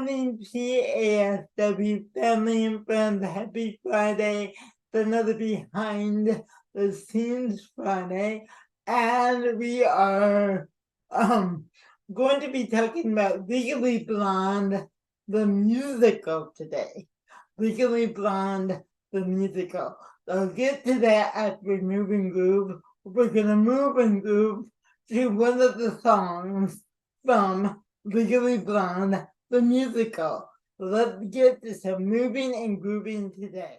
morning, PASW family and friends. Happy Friday. It's another Behind the Scenes Friday. And we are going to be talking about Legally Blonde, the musical today. Legally Blonde, the musical. I'll get to that after Move and Groove. We're going to move and groove to one of the songs from Legally Blonde, the musical. Let's get to some moving and grooving today.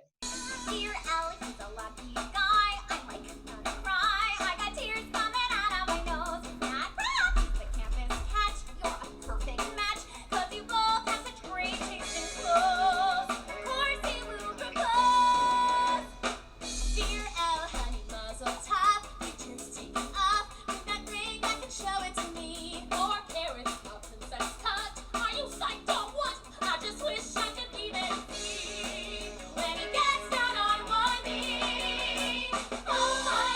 Dear Alex is a lucky guy. I like not cry. I got tears coming out of my nose. Not proud. The campus catch. You're a perfect match. Cause you both have such great taste in clothes. Of course he will propose. Dear Elle, honey, muzzle top. Pictures taken off. With that ring, I can show it to me. Or carrots, a princess cut. Are you psyched or what? I just wish I could even see when he gets down on one knee. Oh my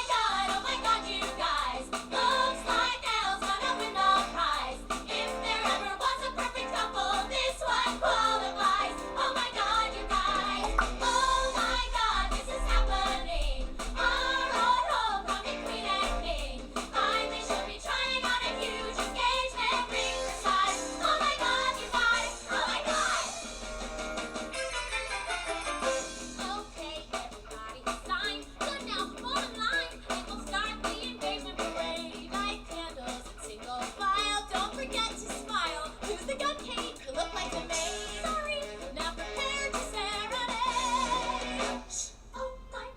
God, you guys. Looks like Elle's gonna win the prize. If there ever was a perfect couple, this one qualifies. Oh my God, you guys. Oh my God, this is happening. Our own homecoming queen and king. They should be trying on a huge engagement ring for size. Oh my God, you guys. Oh my God. Okay, everybody sign. Good now, fall in line, and we'll start the engagement parade. Light candles in single file. Don't forget to smile. Who's the cupcake? You look like a maid. Sorry, now prepare to serenade. Shh. Oh my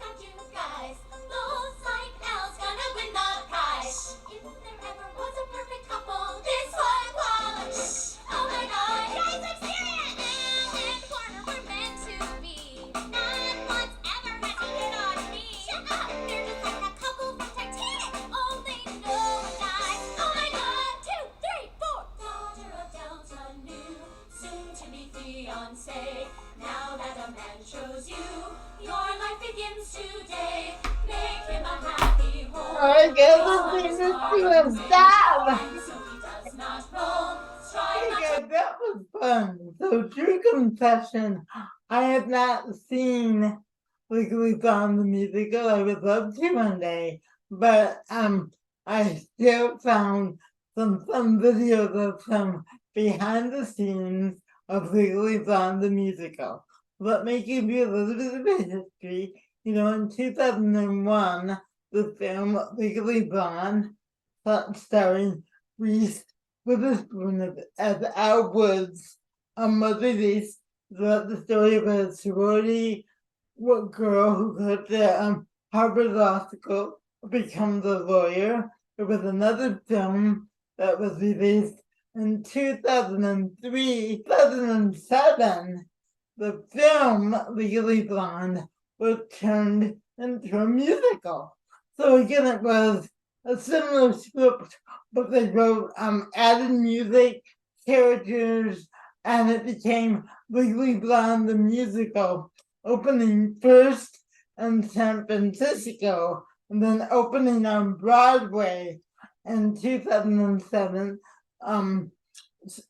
God, you guys. Looks like Elle's gonna win the prize. If there ever was a perfect couple, this one qualifies. Oh my God, guys, I'm serious. Elle and Warner were meant to be. Not once ever has he hit on me. Shut up, they're just like a couple from Titanic. Only Noah dies. Oh my God, 2, 3, 4. Daughter of Delta New, soon to be fiancé. Now that a man chose you, your life begins today. Make him a happy home. Alright, guys, let's listen to him. Stop! So he does not roll. Strive Hey not to guys, that was fun. So, true confession, I have not seen Legally Blonde the musical. I would love to one day, but I still found some fun videos of some behind the scenes of Legally Blonde the musical. Let me give you a little bit of a history. You know, in 2001, the film Legally Blonde, starring Reese Witherspoon as Al Woods, was released throughout the story of a sorority girl who goes to Harvard Law School, becomes a lawyer. There was another film that was released in 2003, 2007. The film Legally Blonde was turned into a musical. So again, it was a similar script, but they wrote added music, characters, and it became Legally Blonde the musical, opening first in San Francisco and then opening on Broadway in 2007.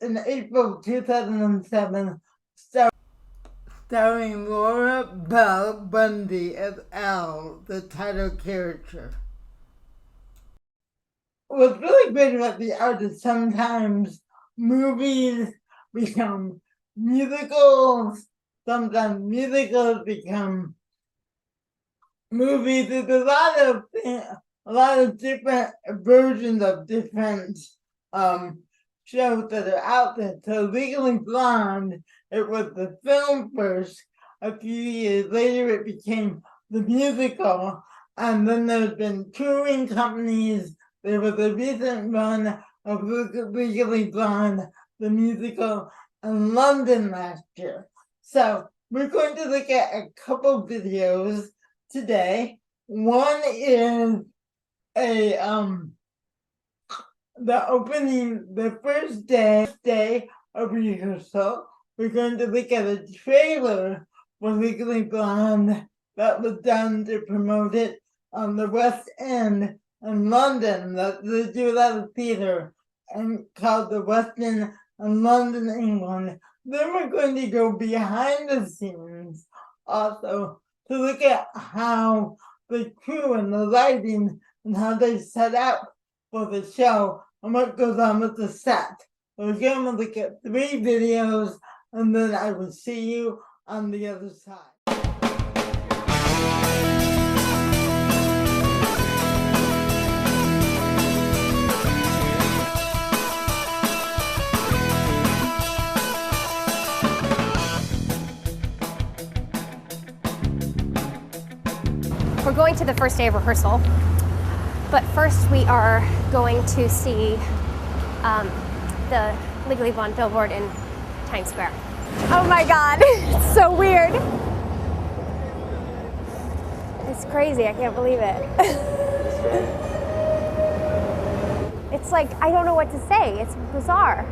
In April 2007, starring Laura Bell Bundy as Elle, the title character. What's really great about the art is sometimes movies become musicals, sometimes musicals become movies. There's a lot of different versions of different shows that are out there. So Legally Blonde, it was the film first. A few years later, it became the musical, and then there's been touring companies. There was a recent run of Legally Blonde, the musical, in London last year. So we're going to look at a couple videos today. One is the first day of rehearsal. We're going to look at a trailer for Legally Blonde that was done to promote it on the West End in London. They do a lot of theater and called the West End in London, England. Then we're going to go behind the scenes also to look at how the crew and the lighting and how they set up for the show and what goes on with the set. We're going to look at 3 videos and then I will see you on the other side. We're going to the first day of rehearsal, but first we are going to see the Legally Blonde billboard in Times Square. Oh my God, it's so weird. It's crazy, I can't believe it. It's like, I don't know what to say, it's bizarre.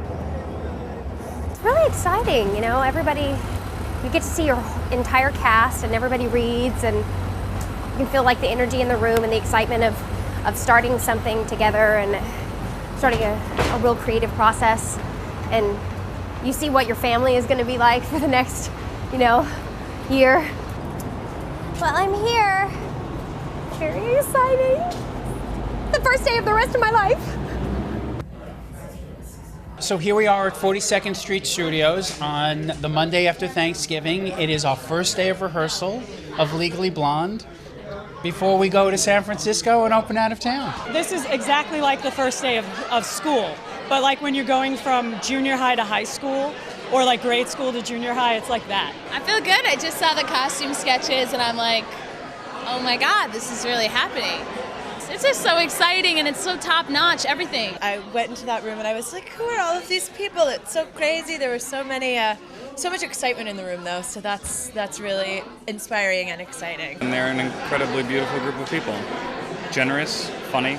It's really exciting, you know, everybody, you get to see your entire cast and everybody reads and you can feel like the energy in the room and the excitement of starting something together and starting a real creative process. And you see what your family is going to be like for the next, you know, year. Well, I'm here. Very exciting. The first day of the rest of my life. So here we are at 42nd Street Studios on the Monday after Thanksgiving. It is our first day of rehearsal of Legally Blonde before we go to San Francisco and open out of town. This is exactly like the first day of school, but like when you're going from junior high to high school, or like grade school to junior high, it's like that. I feel good. I just saw the costume sketches and I'm like, oh my God, this is really happening. It's just so exciting and it's so top notch, everything. I went into that room and I was like, who are all of these people? It's so crazy. There were so much excitement in the room though, so that's really inspiring and exciting. And they're an incredibly beautiful group of people. Generous, funny.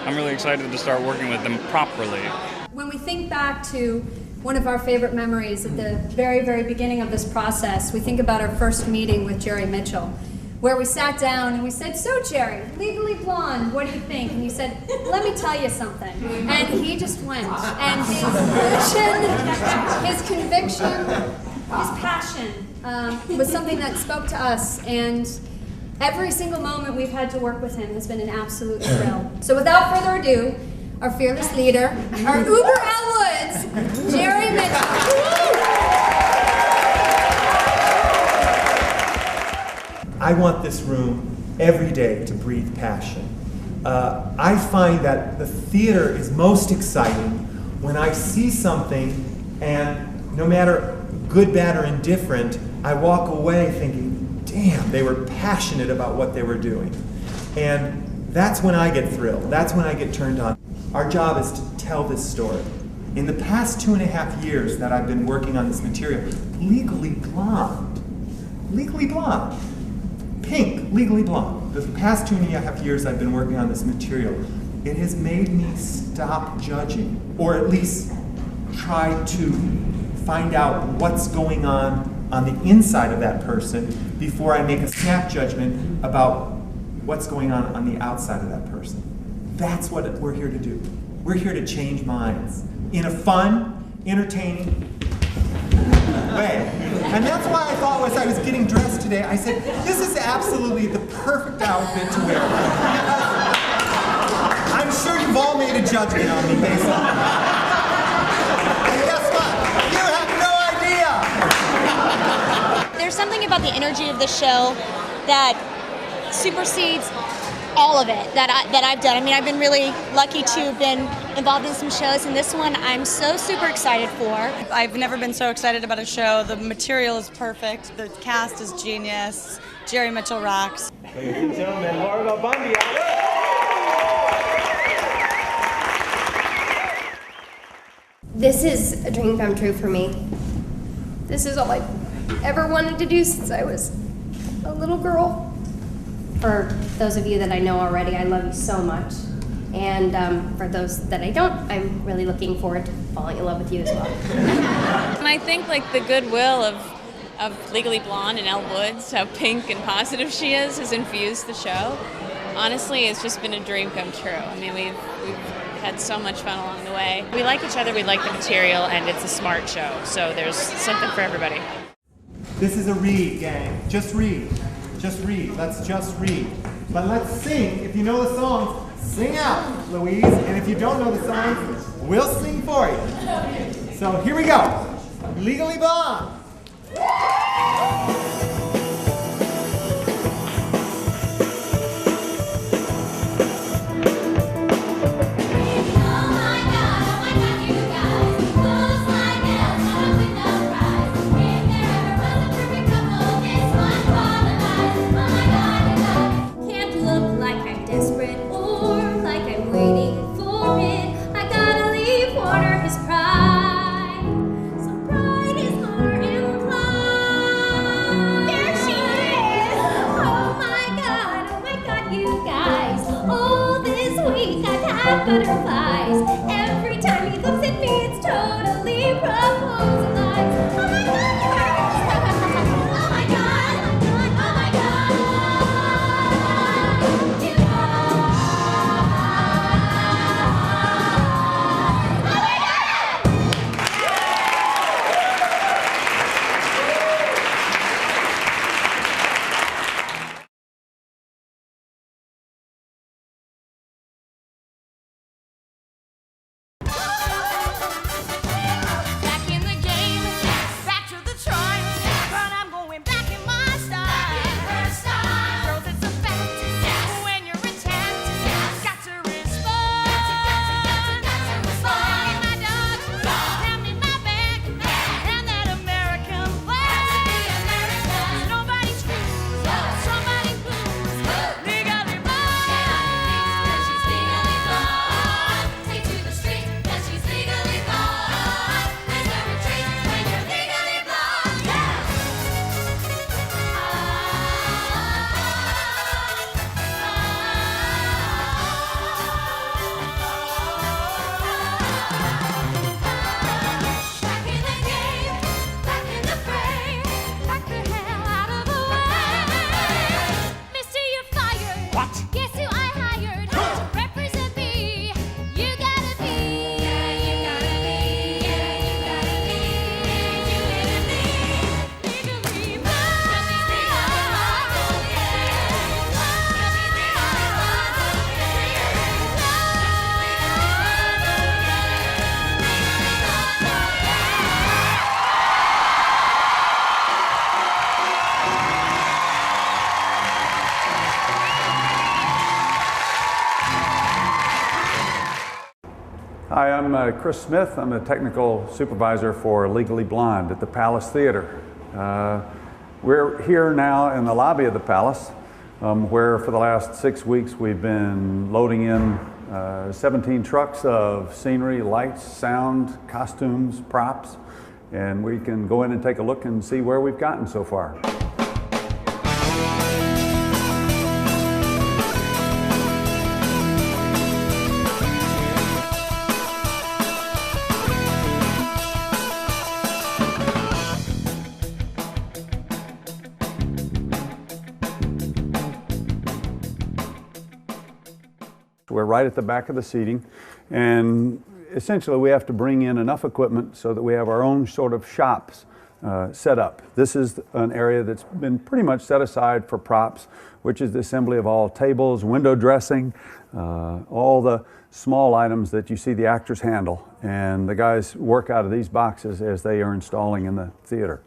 I'm really excited to start working with them properly. When we think back to one of our favorite memories at the very, very beginning of this process, we think about our first meeting with Jerry Mitchell, where we sat down and we said, so Jerry, Legally Blonde, what do you think? And you said, let me tell you something. And he just went. And his conviction, his passion was something that spoke to us. And every single moment we've had to work with him has been an absolute thrill. So without further ado, our fearless leader, our Uber Elle Woods, Jerry Mitchell. I want this room every day to breathe passion. I find that the theater is most exciting when I see something and no matter good, bad, or indifferent, I walk away thinking, damn, they were passionate about what they were doing. And that's when I get thrilled. That's when I get turned on. Our job is to tell this story. In the past 2.5 years that I've been working on this material, Legally Blonde, Pink, Legally Blonde. The past 2.5 years I've been working on this material. It has made me stop judging, or at least try to find out what's going on the inside of that person before I make a snap judgment about what's going on the outside of that person. That's what we're here to do. We're here to change minds in a fun, entertaining way. And that's why I thought as I was getting dressed today, I said, this is absolutely the perfect outfit to wear. I'm sure you've all made a judgment on me based on that. And guess what? You have no idea! There's something about the energy of the show that supersedes all of it that I've done. I mean, I've been really lucky to have been involved in some shows, and this one I'm so super excited for. I've never been so excited about a show. The material is perfect. The cast is genius. Jerry Mitchell rocks. Ladies and gentlemen, Margot Bundy. This is a dream come true for me. This is all I ever wanted to do since I was a little girl. For those of you that I know already, I love you so much. And for those that I don't, I'm really looking forward to falling in love with you as well. And I think like the goodwill of Legally Blonde and Elle Woods, how pink and positive she is, has infused the show. Honestly, it's just been a dream come true. I mean, we've had so much fun along the way. We like each other, we like the material, and it's a smart show, so there's something for everybody. This is a read, gang. Just read. Just read. Let's just read. But let's sing. If you know the songs, sing out, Louise. And if you don't know the songs, we'll sing for you. So here we go. Legally Blonde. Can't look like I'm desperate or like I'm waiting for it. I gotta leave Warner his pride. So pride is more implied. There she is! Oh my god, you guys. All this week I've had butterflies. Every time he looks at me, it's totally proposing lies. Oh my god, you guys! Oh my god! Oh my god! You guys! Back in the game, back to the trial, but I'm going back in my style. Girls, it's a fact. When you're attacked, got to respond. Hand me my dog, hand me my bag, and that American flag. Nobody screws, somebody blues. Legally blonde. She's legally blonde. Take to the street, 'cause she's legally blonde. There's no retreat when you're legally blonde. Back in the game, back in the fray, back the hell out of the way. Mister, you're fired. What? Guess who I hired to represent me? You gotta be. Yeah, you gotta be. Yeah, you gotta be. You and me. Legally blonde. Hi, I'm Chris Smith. I'm the technical supervisor for Legally Blonde at the Palace Theater. We're here now in the lobby of the Palace, where for the last 6 weeks we've been loading in 17 trucks of scenery, lights, sound, costumes, props, and we can go in and take a look and see where we've gotten so far. We're right at the back of the seating, and essentially we have to bring in enough equipment so that we have our own sort of shops set up. This is an area that's been pretty much set aside for props, which is the assembly of all tables, window dressing, all the small items that you see the actors handle, and the guys work out of these boxes as they are installing in the theater.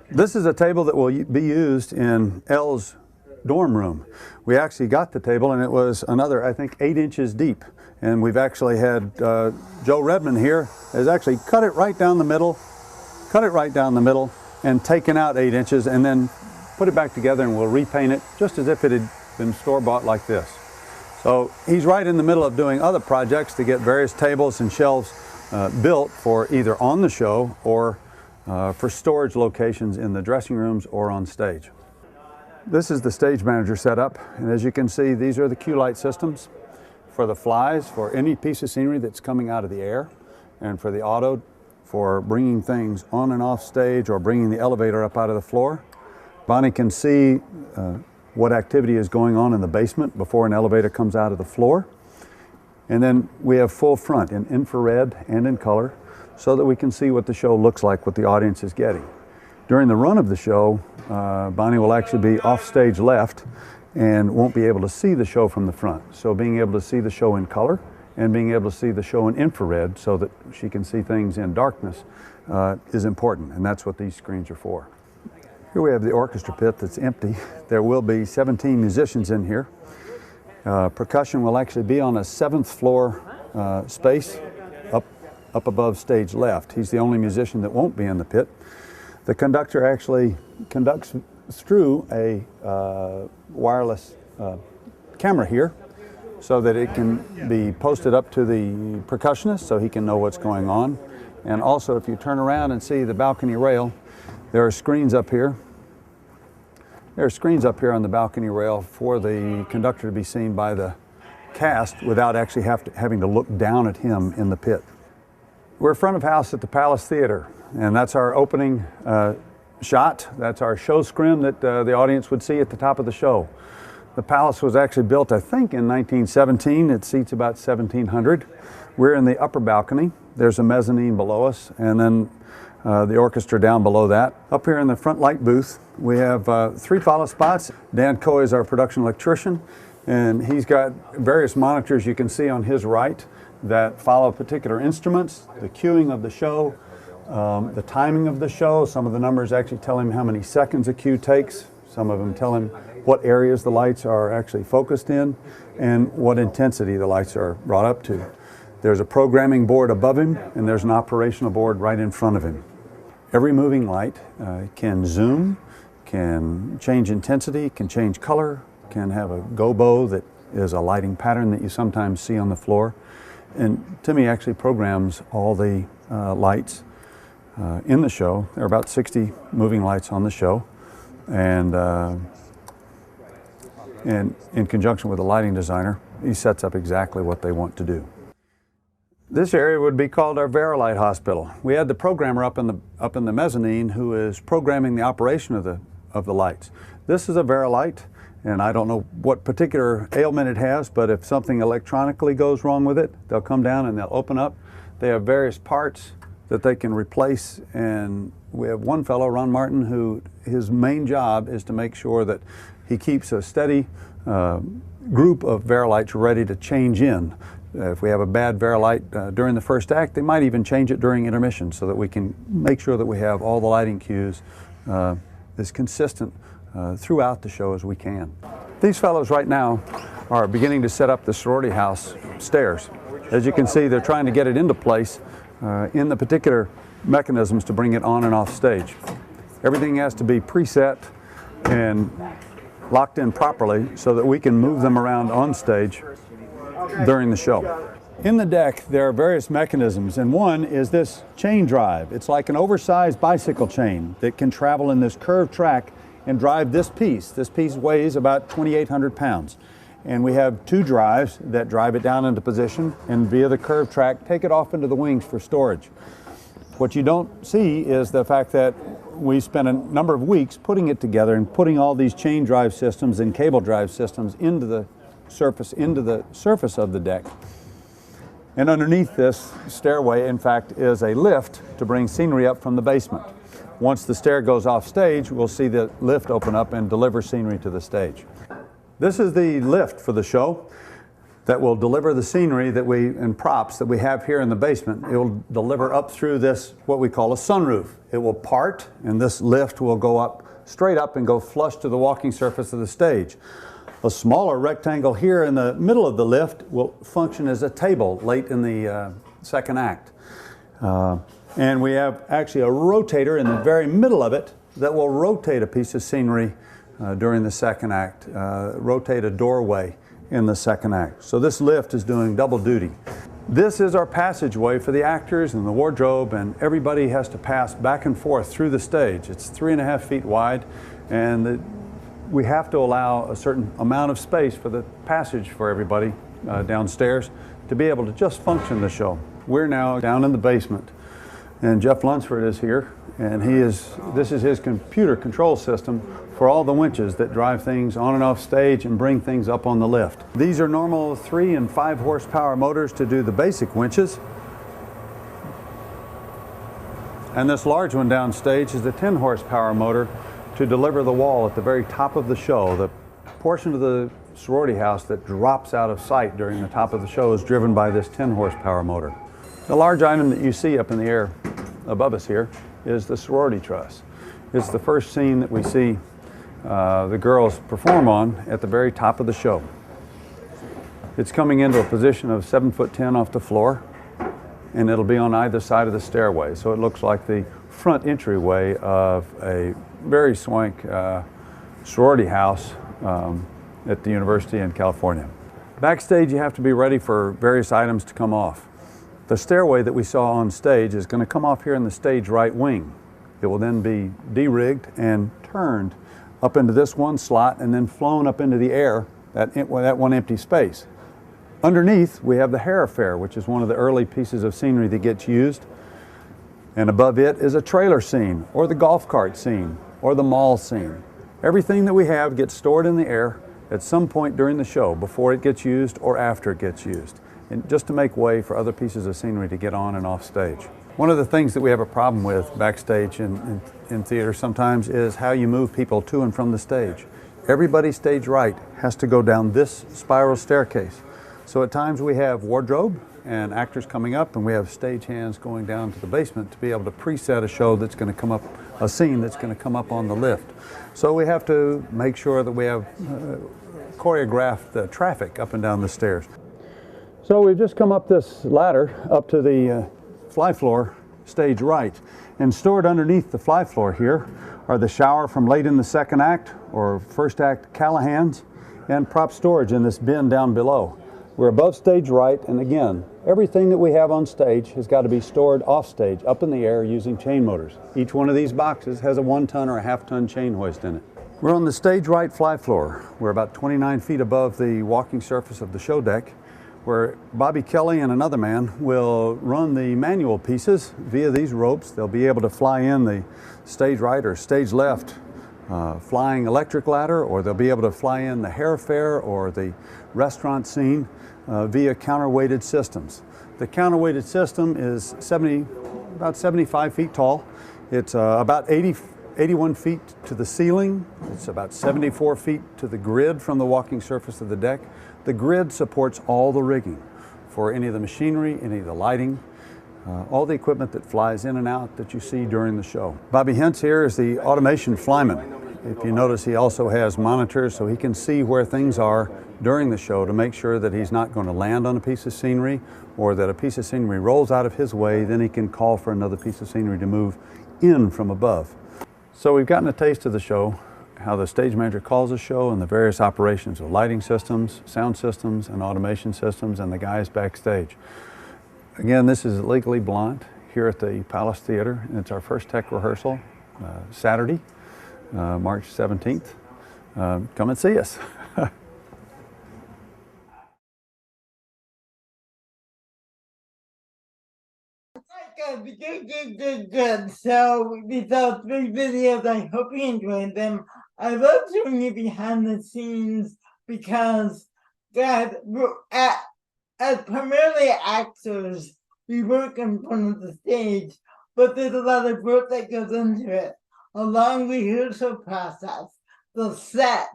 This is a table that will be used in Elle's dorm room. We actually got the table, and it was another, I think, 8 inches deep. And we've actually had Joe Redman here has actually cut it right down the middle, and taken out 8 inches, and then put it back together, and we'll repaint it just as if it had been store-bought like this. So he's right in the middle of doing other projects to get various tables and shelves built for either on the show or for storage locations in the dressing rooms or on stage. This is the stage manager setup, and as you can see, these are the cue light systems for the flies, for any piece of scenery that's coming out of the air, and for the auto, for bringing things on and off stage or bringing the elevator up out of the floor. Bonnie can see what activity is going on in the basement before an elevator comes out of the floor. And then we have full front in infrared and in color so that we can see what the show looks like, what the audience is getting. During the run of the show, Bonnie will actually be off stage left and won't be able to see the show from the front. So being able to see the show in color and being able to see the show in infrared so that she can see things in darkness is important, and that's what these screens are for. Here we have the orchestra pit that's empty. There will be 17 musicians in here. Percussion will actually be on a 7th floor space up above stage left. He's the only musician that won't be in the pit. The conductor actually conducts through a wireless camera here so that it can be posted up to the percussionist so he can know what's going on. And also, if you turn around and see the balcony rail, there are screens up here. There are screens up here on the balcony rail for the conductor to be seen by the cast without actually having to look down at him in the pit. We're front of house at the Palace Theater, and that's our opening shot. That's our show scrim that the audience would see at the top of the show. The Palace was actually built, I think, in 1917. It seats about 1,700. We're in the upper balcony. There's a mezzanine below us, and then the orchestra down below that. Up here in the front light booth, we have 3 follow spots. Dan Coy is our production electrician, and he's got various monitors you can see on his right that follow particular instruments, the cueing of the show, the timing of the show. Some of the numbers actually tell him how many seconds a cue takes. Some of them tell him what areas the lights are actually focused in and what intensity the lights are brought up to. There's a programming board above him, and there's an operational board right in front of him. Every moving light can zoom, can change intensity, can change color, can have a gobo that is a lighting pattern that you sometimes see on the floor. And Timmy actually programs all the lights in the show. There are about 60 moving lights on the show, and in conjunction with a lighting designer, he sets up exactly what they want to do. This area would be called our Verilight Hospital. We had the programmer up in the mezzanine who is programming the operation of the lights. This is a Verilight, and I don't know what particular ailment it has, but if something electronically goes wrong with it, they'll come down and they'll open up. They have various parts that they can replace, and we have one fellow, Ron Martin, who his main job is to make sure that he keeps a steady group of Verilights ready to change in. If we have a bad Verilight during the first act, they might even change it during intermission so that we can make sure that we have all the lighting cues as consistent throughout the show as we can. These fellows right now are beginning to set up the sorority house stairs. As you can see, they're trying to get it into place in the particular mechanisms to bring it on and off stage. Everything has to be preset and locked in properly so that we can move them around on stage during the show. In the deck, there are various mechanisms, and one is this chain drive. It's like an oversized bicycle chain that can travel in this curved track and drive this piece. This piece weighs about 2,800 pounds. And we have 2 drives that drive it down into position and via the curved track take it off into the wings for storage. What you don't see is the fact that we spent a number of weeks putting it together and putting all these chain drive systems and cable drive systems into the surface of the deck. And underneath this stairway, in fact, is a lift to bring scenery up from the basement. Once the stair goes off stage, we'll see the lift open up and deliver scenery to the stage. This is the lift for the show that will deliver the scenery and props that we have here in the basement. It will deliver up through this, what we call a sunroof. It will part, and this lift will go up, straight up, and go flush to the walking surface of the stage. A smaller rectangle here in the middle of the lift will function as a table late in the second act. And we have actually a rotator in the very middle of it that will rotate a piece of scenery during the second act, rotate a doorway in the second act. So this lift is doing double duty. This is our passageway for the actors and the wardrobe, and everybody has to pass back and forth through the stage. It's 3.5 feet wide, and we have to allow a certain amount of space for the passage for everybody downstairs to be able to just function the show. We're now down in the basement, and Jeff Lunsford is here, And this is his computer control system for all the winches that drive things on and off stage and bring things up on the lift. These are normal 3 and 5 horsepower motors to do the basic winches. And this large one downstage is a 10 horsepower motor to deliver the wall at the very top of the show. The portion of the sorority house that drops out of sight during the top of the show is driven by this 10 horsepower motor. The large item that you see up in the air above us here is the sorority truss. It's the first scene that we see the girls perform on at the very top of the show. It's coming into a position of 7'10" off the floor, and it'll be on either side of the stairway. So it looks like the front entryway of a very swank sorority house at the university in California. Backstage, you have to be ready for various items to come off. The stairway that we saw on stage is going to come off here in the stage right wing. It will then be de-rigged and turned up into this one slot and then flown up into the air, that one empty space. Underneath, we have the Harrow Fair, which is one of the early pieces of scenery that gets used. And above it is a trailer scene, or the golf cart scene, or the mall scene. Everything that we have gets stored in the air at some point during the show, before it gets used or after it gets used, and just to make way for other pieces of scenery to get on and off stage. One of the things that we have a problem with backstage in theater sometimes is how you move people to and from the stage. Everybody stage right has to go down this spiral staircase. So at times we have wardrobe and actors coming up, and we have stage hands going down to the basement to be able to preset a show that's going to come up, a scene that's going to come up on the lift. So we have to make sure that we have choreographed the traffic up and down the stairs. So we've just come up this ladder up to the fly floor stage right, and stored underneath the fly floor here are the shower from late in the second act or first act Callahans, and prop storage in this bin down below. We're above stage right, and again, everything that we have on stage has got to be stored off stage, up in the air using chain motors. Each one of these boxes has a 1-ton or a half-ton chain hoist in it. We're on the stage right fly floor. We're about 29 feet above the walking surface of the show deck, where Bobby Kelly and another man will run the manual pieces via these ropes. They'll be able to fly in the stage right or stage left flying electric ladder, or they'll be able to fly in the Harrow Fair or the restaurant scene via counterweighted systems. The counterweighted system is about 75 feet tall. It's about 81 feet to the ceiling. It's about 74 feet to the grid from the walking surface of the deck. The grid supports all the rigging for any of the machinery, any of the lighting, all the equipment that flies in and out that you see during the show. Bobby Hintz here is the automation flyman. If you notice, he also has monitors so he can see where things are during the show to make sure that he's not going to land on a piece of scenery, or that a piece of scenery rolls out of his way, then he can call for another piece of scenery to move in from above. So we've gotten a taste of the show, how the stage manager calls a show, and the various operations of lighting systems, sound systems, and automation systems, and the guys backstage. Again, this is Legally Blonde here at the Palace Theater, and it's our first tech rehearsal Saturday, March 17th. Come and see us. Good. So these are 3 videos. I hope you enjoyed them. I love showing you behind the scenes because, guys, as primarily actors, we work in front of the stage, but there's a lot of work that goes into it. A long rehearsal process, the set,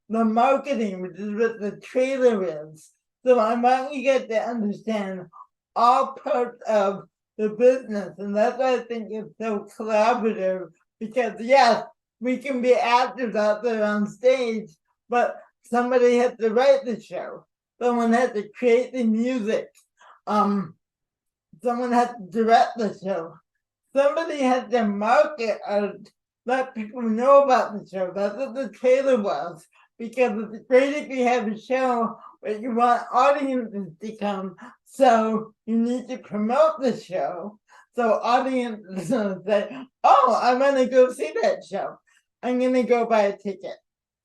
the marketing, which is what the trailer is. So I want you guys to understand all parts of the business, and that's why I think it's so collaborative, because yes, we can be actors out there on stage, but somebody has to write the show, someone has to create the music, someone has to direct the show, somebody has to market or let people know about the show. That's what the trailer was, because it's great if you have a show but you want audiences to come, so you need to promote the show. So audiences say, oh, I want to go see that show. I'm going to go buy a ticket.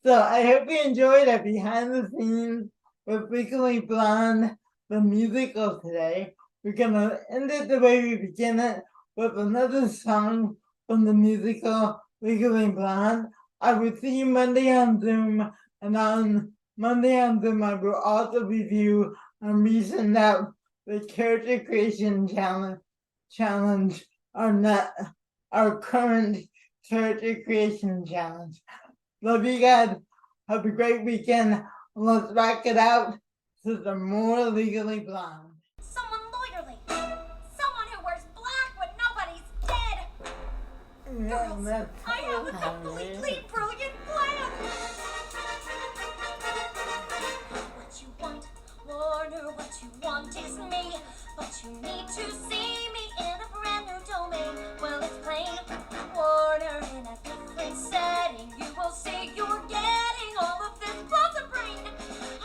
So I hope you enjoyed our behind the scenes with Legally Blonde, the musical today. We're going to end it the way we begin it, with another song from the musical Legally Blonde. I will see you Monday on Zoom, and on Monday on Zoom I will also review and reason out the character creation challenge, our current character creation challenge. Love you guys. Have a great weekend. Let's back it out to the more Legally Blonde. Someone lawyerly. Someone who wears black when nobody's dead. Girls, I have a completely brilliant plan. What you want, Warner, what you want is me. But you need to see me in a brand new domain. Well, it's plain, Warner, in a different setting. You will see you're getting all of this plus a brain.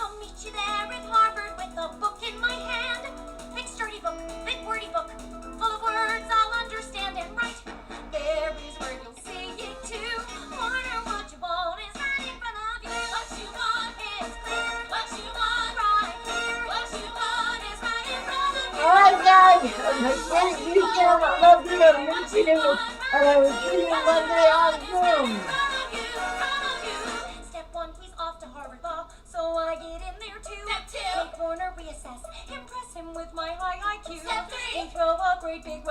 I'll meet you there at Harvard with a book in my hand. Big sturdy book, big wordy book, full of words I'll understand and write. There is where you'll see it too. Warner, what you want is right in front of you. What you want is clear. What you want right here. What you want is right in front of you. Alright guys, have a great weekend. I love you and miss you. And I will see you Monday on Zoom. Step 1, he's off to Harvard Law, so I get in there too. Step 2, take Warner, reassess, impress him with my high IQ. Step 3, throw a great big